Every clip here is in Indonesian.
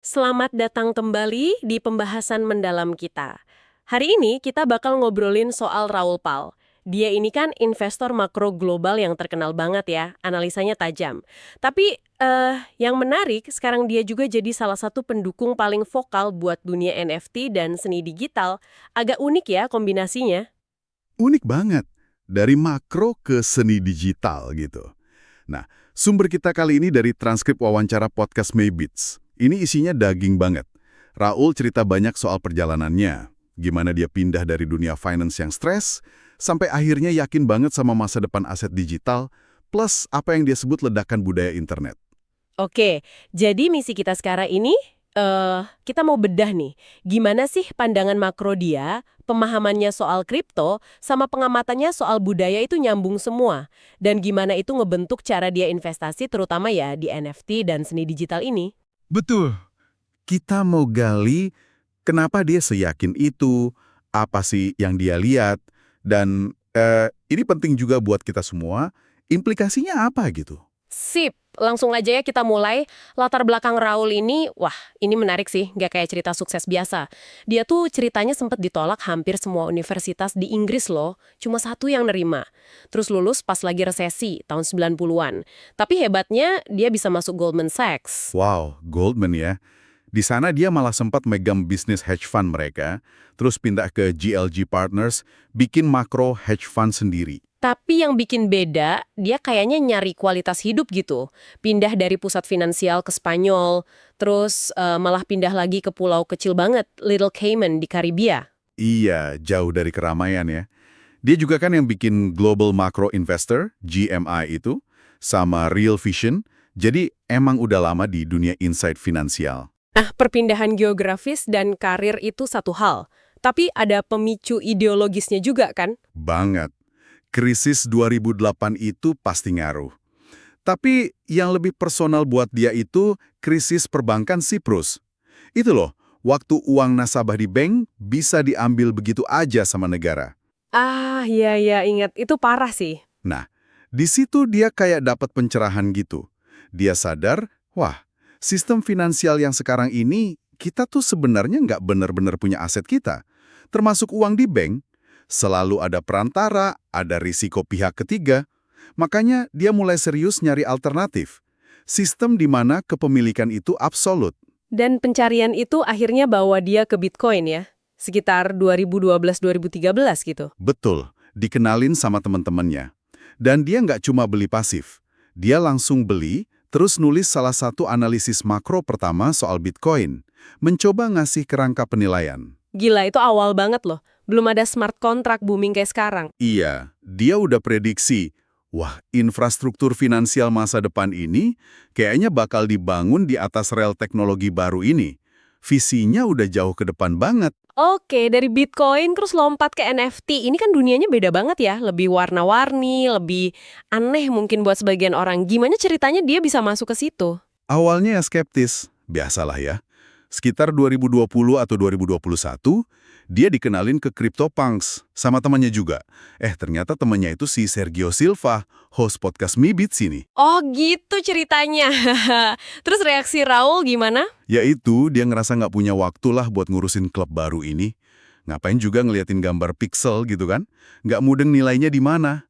Selamat datang kembali di pembahasan mendalam kita. Hari ini kita bakal ngobrolin soal Raoul Pal. Dia ini kan investor makro global yang terkenal banget ya, analisanya tajam. Tapi yang menarik sekarang dia juga jadi salah satu pendukung paling vokal buat dunia NFT dan seni digital. Agak unik ya kombinasinya. Unik banget, dari makro ke seni digital gitu. Nah, sumber kita kali ini dari transkrip wawancara podcast Maybits. Ini isinya daging banget. Raul cerita banyak soal perjalanannya, gimana dia pindah dari dunia finance yang stres, sampai akhirnya yakin banget sama masa depan aset digital, plus apa yang dia sebut ledakan budaya internet. Oke, jadi misi kita sekarang ini, kita mau bedah nih, gimana sih pandangan makro dia, pemahamannya soal kripto, sama pengamatannya soal budaya itu nyambung semua. Dan gimana itu ngebentuk cara dia investasi, terutama ya di NFT dan seni digital ini. Betul. Kita mau gali kenapa dia seyakin itu, apa sih yang dia lihat, dan ini penting juga buat kita semua, implikasinya apa gitu. Sip, langsung aja ya kita mulai. Latar belakang Raul ini, wah ini menarik sih, nggak kayak cerita sukses biasa. Dia tuh ceritanya sempat ditolak hampir semua universitas di Inggris loh, cuma satu yang nerima. Terus lulus pas lagi resesi, tahun 90-an. Tapi hebatnya, dia bisa masuk Goldman Sachs. Wow, Goldman ya. Di sana dia malah sempat megang bisnis hedge fund mereka, terus pindah ke GLG Partners, bikin makro hedge fund sendiri. Tapi yang bikin beda, dia kayaknya nyari kualitas hidup gitu. Pindah dari pusat finansial ke Spanyol, terus malah pindah lagi ke pulau kecil banget, Little Cayman di Karibia. Iya, jauh dari keramaian ya. Dia juga kan yang bikin Global Macro Investor, GMI itu, sama Real Vision, jadi emang udah lama di dunia insight finansial. Nah, perpindahan geografis dan karir itu satu hal. Tapi ada pemicu ideologisnya juga kan? Banget. Krisis 2008 itu pasti ngaruh. Tapi yang lebih personal buat dia itu krisis perbankan Siprus. Itu loh, waktu uang nasabah di bank bisa diambil begitu aja sama negara. Ah, iya, ingat. Itu parah sih. Nah, di situ dia kayak dapat pencerahan gitu. Dia sadar, wah, sistem finansial yang sekarang ini, kita tuh sebenarnya nggak benar-benar punya aset kita. Termasuk uang di bank, selalu ada perantara, ada risiko pihak ketiga. Makanya dia mulai serius nyari alternatif. Sistem di mana kepemilikan itu absolut. Dan pencarian itu akhirnya bawa dia ke Bitcoin ya? Sekitar 2012-2013 gitu. Betul, dikenalin sama teman-temannya. Dan dia nggak cuma beli pasif. Dia langsung beli, terus nulis salah satu analisis makro pertama soal Bitcoin. Mencoba ngasih kerangka penilaian. Gila, itu awal banget loh. Belum ada smart contract booming kayak sekarang. Iya, dia udah prediksi, wah, infrastruktur finansial masa depan ini kayaknya bakal dibangun di atas rel teknologi baru ini. Visinya udah jauh ke depan banget. Oke, dari Bitcoin terus lompat ke NFT. Ini kan dunianya beda banget ya. Lebih warna-warni, lebih aneh mungkin buat sebagian orang. Gimana ceritanya dia bisa masuk ke situ? Awalnya ya skeptis, biasalah ya. Sekitar 2020 atau 2021, dia dikenalin ke CryptoPunks sama temannya juga. Ternyata temannya itu si Sergio Silva, host podcast Mibits ini. Oh gitu ceritanya. Terus reaksi Raul gimana? Yaitu dia ngerasa nggak punya waktu lah buat ngurusin klub baru ini. Ngapain juga ngeliatin gambar pixel gitu kan? Nggak mudeng nilainya di mana.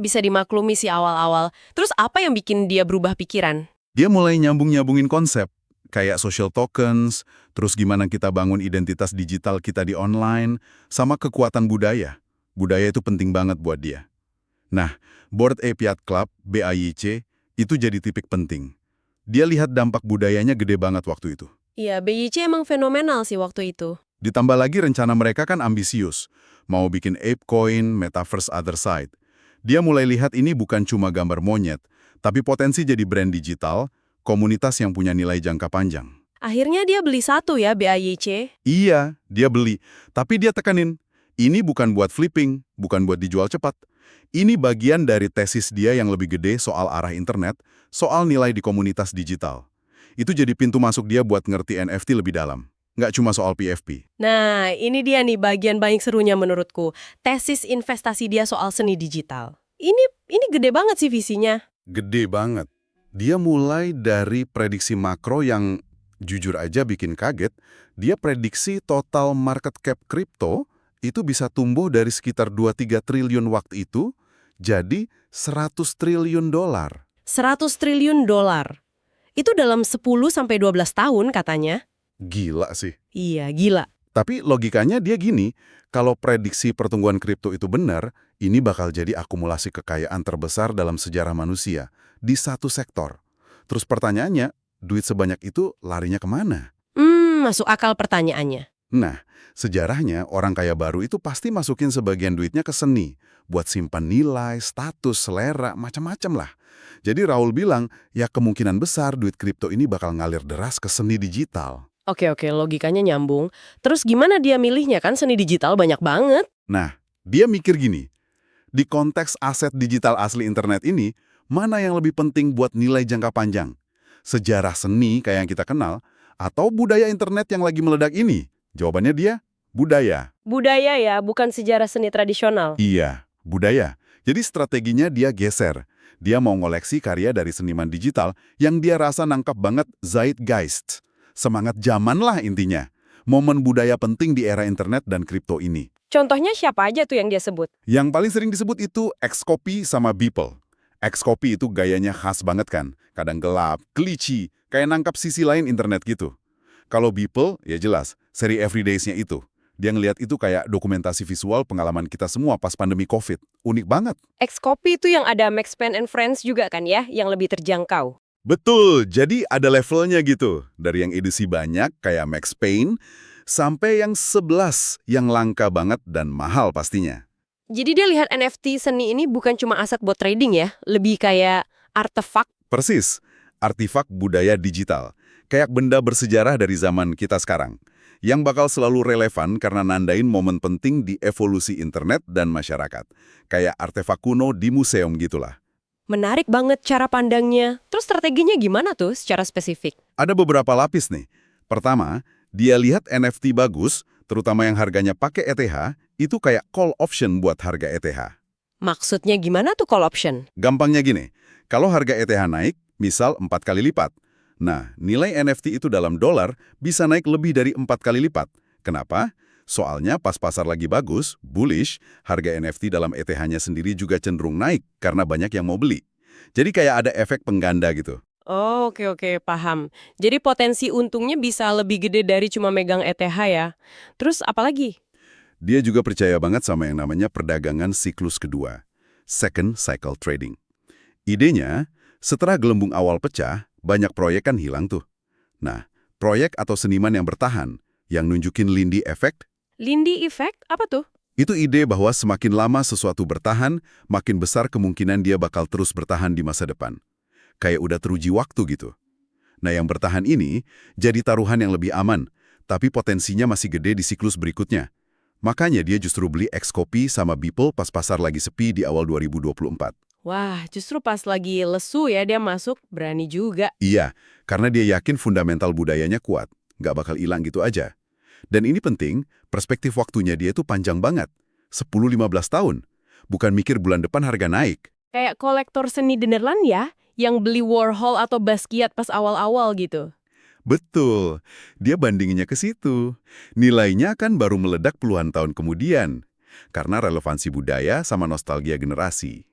Bisa dimaklumi sih awal-awal. Terus apa yang bikin dia berubah pikiran? Dia mulai nyambung-nyambungin konsep, kayak social tokens, terus gimana kita bangun identitas digital kita di online, sama kekuatan budaya. Budaya itu penting banget buat dia. Nah, Bored Ape Yacht Club, BAYC, itu jadi tipik penting. Dia lihat dampak budayanya gede banget waktu itu. Iya, BYC emang fenomenal sih waktu itu. Ditambah lagi rencana mereka kan ambisius, mau bikin Ape Coin, Metaverse Other Side. Dia mulai lihat ini bukan cuma gambar monyet, tapi potensi jadi brand digital, komunitas yang punya nilai jangka panjang. Akhirnya dia beli satu ya BAYC. Iya, dia beli. Tapi dia tekanin, ini bukan buat flipping, bukan buat dijual cepat. Ini bagian dari tesis dia yang lebih gede soal arah internet, soal nilai di komunitas digital. Itu jadi pintu masuk dia buat ngerti NFT lebih dalam. Nggak cuma soal PFP. Nah, ini dia nih bagian paling serunya menurutku. Tesis investasi dia soal seni digital. Ini gede banget sih visinya. Gede banget. Dia mulai dari prediksi makro yang Jujur aja bikin kaget, dia prediksi total market cap kripto itu bisa tumbuh dari sekitar 2-3 triliun waktu itu jadi 100 triliun dolar. 100 triliun dolar. Itu dalam 10-12 tahun katanya. Gila sih. Iya, gila. Tapi logikanya dia gini, kalau prediksi pertumbuhan kripto itu benar, ini bakal jadi akumulasi kekayaan terbesar dalam sejarah manusia di satu sektor. Terus pertanyaannya, duit sebanyak itu larinya kemana? Masuk akal pertanyaannya. Nah, sejarahnya orang kaya baru itu pasti masukin sebagian duitnya ke seni, buat simpan nilai, status, selera, macam-macam lah. Jadi Raul bilang, ya kemungkinan besar duit kripto ini bakal ngalir deras ke seni digital. Oke, logikanya nyambung. Terus gimana dia milihnya, kan seni digital banyak banget? Nah, dia mikir gini, di konteks aset digital asli internet ini, mana yang lebih penting buat nilai jangka panjang? Sejarah seni kayak yang kita kenal, atau budaya internet yang lagi meledak ini? Jawabannya dia, budaya. Budaya ya, bukan sejarah seni tradisional. Iya, budaya. Jadi strateginya dia geser. Dia mau ngoleksi karya dari seniman digital yang dia rasa nangkap banget zeitgeist. Semangat zaman lah intinya. Momen budaya penting di era internet dan kripto ini. Contohnya siapa aja tuh yang dia sebut? Yang paling sering disebut itu Xcopy sama Beeple. Xcopy itu gayanya khas banget kan. Kadang gelap, glitchy, kayak nangkap sisi lain internet gitu. Kalau Beeple, ya jelas, seri Everydays-nya itu. Dia ngelihat itu kayak dokumentasi visual pengalaman kita semua pas pandemi COVID. Unik banget. Xcopy itu yang ada Max Payne and Friends juga kan ya, yang lebih terjangkau. Betul, jadi ada levelnya gitu. Dari yang edisi banyak, kayak Max Payne, sampai yang 11, yang langka banget dan mahal pastinya. Jadi dia lihat NFT seni ini bukan cuma aset buat trading ya, lebih kayak artefak. Persis, artifak budaya digital. Kayak benda bersejarah dari zaman kita sekarang. Yang bakal selalu relevan karena nandain momen penting di evolusi internet dan masyarakat. Kayak artefak kuno di museum gitulah. Menarik banget cara pandangnya. Terus strateginya gimana tuh secara spesifik? Ada beberapa lapis nih. Pertama, dia lihat NFT bagus, terutama yang harganya pakai ETH, itu kayak call option buat harga ETH. Maksudnya gimana tuh call option? Gampangnya gini, kalau harga ETH naik, misal 4 kali lipat. Nah, nilai NFT itu dalam dolar bisa naik lebih dari 4 kali lipat. Kenapa? Soalnya pas pasar lagi bagus, bullish, harga NFT dalam ETH-nya sendiri juga cenderung naik karena banyak yang mau beli. Jadi kayak ada efek pengganda gitu. Oh, oke, paham. Jadi potensi untungnya bisa lebih gede dari cuma megang ETH ya. Terus apa lagi? Dia juga percaya banget sama yang namanya perdagangan siklus kedua, second cycle trading. Idenya, setelah gelembung awal pecah, banyak proyek kan hilang tuh. Nah, proyek atau seniman yang bertahan, yang nunjukin Lindy Effect. Lindy Effect? Apa tuh? Itu ide bahwa semakin lama sesuatu bertahan, makin besar kemungkinan dia bakal terus bertahan di masa depan. Kayak udah teruji waktu gitu. Nah, yang bertahan ini jadi taruhan yang lebih aman, tapi potensinya masih gede di siklus berikutnya. Makanya dia justru beli Xcopy sama Beeple pas pasar lagi sepi di awal 2024. Wah, justru pas lagi lesu ya dia masuk, berani juga. Iya, karena dia yakin fundamental budayanya kuat, nggak bakal hilang gitu aja. Dan ini penting, perspektif waktunya dia tuh panjang banget. 10-15 tahun. Bukan mikir bulan depan harga naik. Kayak kolektor seni beneran ya, yang beli Warhol atau Basquiat pas awal-awal gitu. Betul, dia bandinginnya ke situ. Nilainya kan baru meledak puluhan tahun kemudian. Karena relevansi budaya sama nostalgia generasi.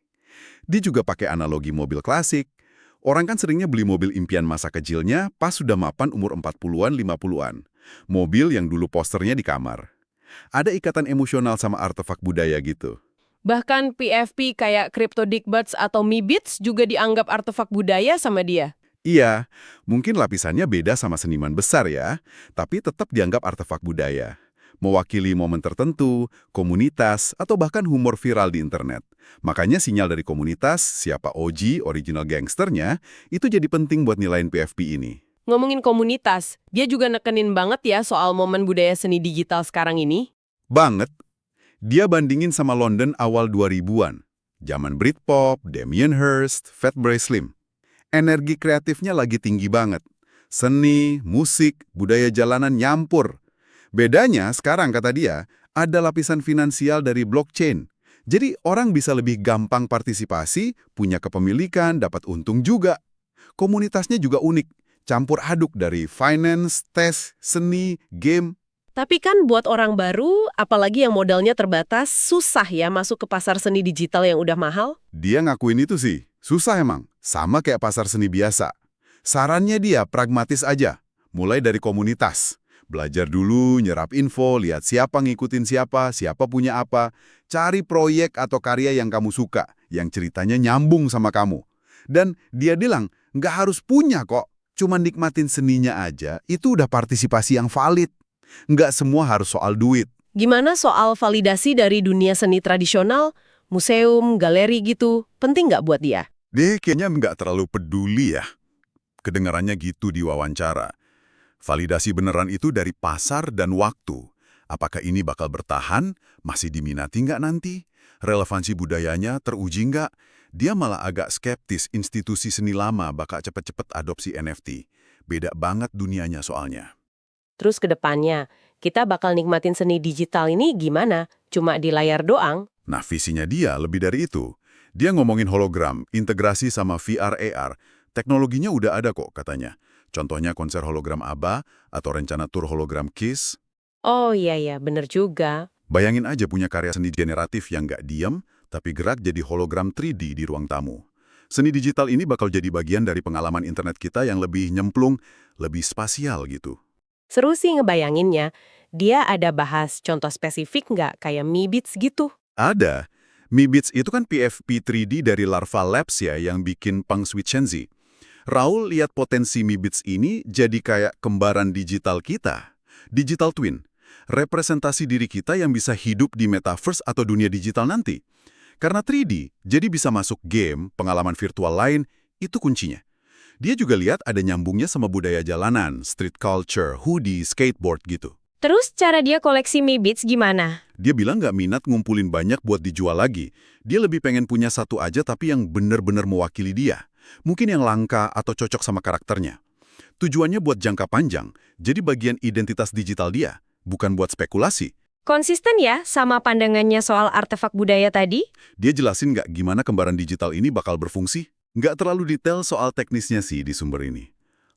Dia juga pakai analogi mobil klasik. Orang kan seringnya beli mobil impian masa kecilnya pas sudah mapan umur 40-an, 50-an. Mobil yang dulu posternya di kamar. Ada ikatan emosional sama artefak budaya gitu. Bahkan PFP kayak CryptoDickBuds atau MeBits juga dianggap artefak budaya sama dia. Iya, mungkin lapisannya beda sama seniman besar ya, tapi tetap dianggap artefak budaya. Mewakili momen tertentu, komunitas, atau bahkan humor viral di internet. Makanya sinyal dari komunitas, siapa OG, original gangsternya, itu jadi penting buat nilain PFP ini. Ngomongin komunitas, dia juga nekenin banget ya soal momen budaya seni digital sekarang ini. Banget. Dia bandingin sama London awal 2000-an. Zaman Britpop, Damien Hirst, Fatboy Slim. Energi kreatifnya lagi tinggi banget. Seni, musik, budaya jalanan nyampur. Bedanya sekarang, kata dia, ada lapisan finansial dari blockchain. Jadi orang bisa lebih gampang partisipasi, punya kepemilikan, dapat untung juga. Komunitasnya juga unik. campur aduk dari finance, tes, seni, game. Tapi kan buat orang baru, apalagi yang modalnya terbatas, susah ya masuk ke pasar seni digital yang udah mahal. Dia ngakuin itu sih, susah emang, sama kayak pasar seni biasa. Sarannya dia pragmatis aja, mulai dari komunitas. Belajar dulu, nyerap info, lihat siapa ngikutin siapa, siapa punya apa. Cari proyek atau karya yang kamu suka, yang ceritanya nyambung sama kamu. Dan dia bilang, nggak harus punya kok, cuma nikmatin seninya aja, itu udah partisipasi yang valid. Nggak semua harus soal duit. Gimana soal validasi dari dunia seni tradisional, museum, galeri gitu, penting nggak buat dia? Dia kayaknya nggak terlalu peduli ya. Kedengarannya gitu di wawancara. Validasi beneran itu dari pasar dan waktu. Apakah ini bakal bertahan? Masih diminati nggak nanti? Relevansi budayanya teruji nggak? Dia malah agak skeptis institusi seni lama bakal cepet-cepet adopsi NFT. Beda banget dunianya soalnya. Terus ke depannya, kita bakal nikmatin seni digital ini gimana? Cuma di layar doang? Nah, visinya dia lebih dari itu. Dia ngomongin hologram, integrasi sama VR AR. Teknologinya udah ada kok katanya. Contohnya konser hologram ABBA atau rencana tur hologram KISS. Oh iya, bener juga. Bayangin aja punya karya seni generatif yang nggak diam, tapi gerak jadi hologram 3D di ruang tamu. Seni digital ini bakal jadi bagian dari pengalaman internet kita yang lebih nyemplung, lebih spasial gitu. Seru sih ngebayanginnya. Dia ada bahas contoh spesifik nggak kayak Mi Beats gitu? Ada. Mi Beats itu kan PFP 3D dari Larva Labs ya yang bikin Peng Shui Chenzi. Raul lihat potensi Mi Beats ini jadi kayak kembaran digital kita. Digital twin. Representasi diri kita yang bisa hidup di metaverse atau dunia digital nanti. Karena 3D, jadi bisa masuk game, pengalaman virtual lain, itu kuncinya. Dia juga lihat ada nyambungnya sama budaya jalanan, street culture, hoodie, skateboard gitu. Terus cara dia koleksi Mi Beats gimana? Dia bilang nggak minat ngumpulin banyak buat dijual lagi. Dia lebih pengen punya satu aja tapi yang benar-benar mewakili dia. Mungkin yang langka atau cocok sama karakternya. Tujuannya buat jangka panjang, jadi bagian identitas digital dia, bukan buat spekulasi. Konsisten ya sama pandangannya soal artefak budaya tadi? Dia jelasin nggak gimana kembaran digital ini bakal berfungsi? Nggak terlalu detail soal teknisnya sih di sumber ini.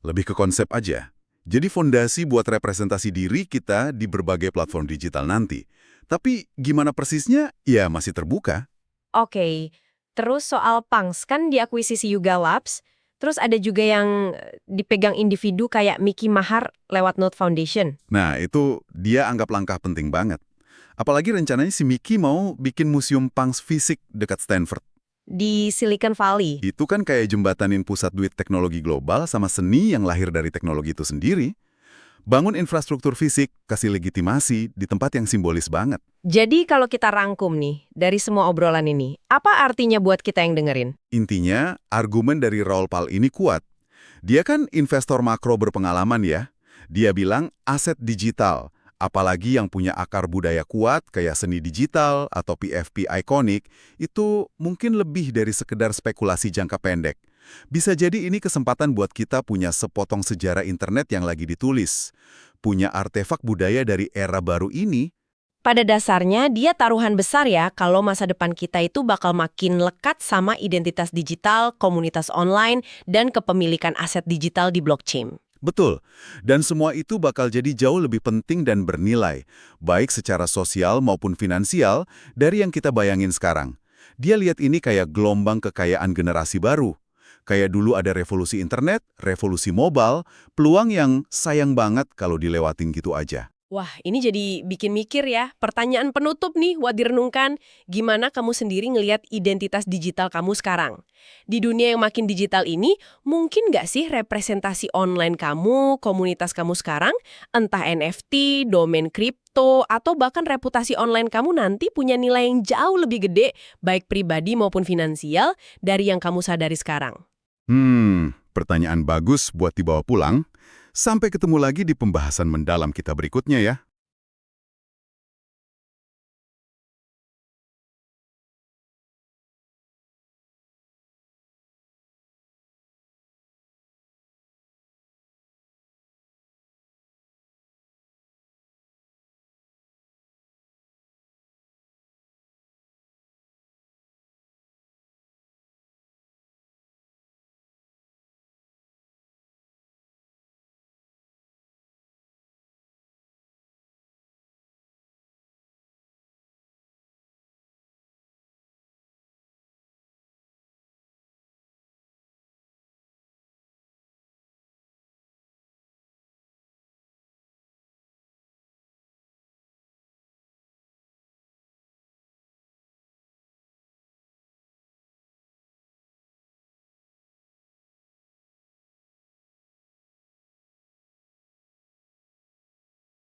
Lebih ke konsep aja. Jadi fondasi buat representasi diri kita di berbagai platform digital nanti. Tapi gimana persisnya? Ya masih terbuka. Oke. Terus soal Punks kan diakuisisi Yuga Labs, terus ada juga yang dipegang individu kayak Mickey Mahar lewat Node Foundation. Nah, itu dia anggap langkah penting banget. Apalagi rencananya si Mickey mau bikin museum punks fisik dekat Stanford. Di Silicon Valley. Itu kan kayak jembatanin pusat duit teknologi global sama seni yang lahir dari teknologi itu sendiri. Bangun infrastruktur fisik, kasih legitimasi di tempat yang simbolis banget. Jadi kalau kita rangkum nih, dari semua obrolan ini, apa artinya buat kita yang dengerin? Intinya, argumen dari Raul Pal ini kuat. Dia kan investor makro berpengalaman ya. Dia bilang aset digital, apalagi yang punya akar budaya kuat kayak seni digital atau PFP ikonik, itu mungkin lebih dari sekedar spekulasi jangka pendek. Bisa jadi ini kesempatan buat kita punya sepotong sejarah internet yang lagi ditulis. Punya artefak budaya dari era baru ini. Pada dasarnya, dia taruhan besar ya kalau masa depan kita itu bakal makin lekat sama identitas digital, komunitas online, dan kepemilikan aset digital di blockchain. Betul. Dan semua itu bakal jadi jauh lebih penting dan bernilai, baik secara sosial maupun finansial, dari yang kita bayangin sekarang. Dia lihat ini kayak gelombang kekayaan generasi baru. Kayak dulu ada revolusi internet, revolusi mobile, peluang yang sayang banget kalau dilewatin gitu aja. Wah, ini jadi bikin mikir ya. Pertanyaan penutup nih, buat direnungkan. Gimana kamu sendiri ngelihat identitas digital kamu sekarang? Di dunia yang makin digital ini, mungkin nggak sih representasi online kamu, komunitas kamu sekarang, entah NFT, domain kripto, atau bahkan reputasi online kamu nanti punya nilai yang jauh lebih gede, baik pribadi maupun finansial, dari yang kamu sadari sekarang? Pertanyaan bagus buat dibawa pulang. Sampai ketemu lagi di pembahasan mendalam kita berikutnya ya.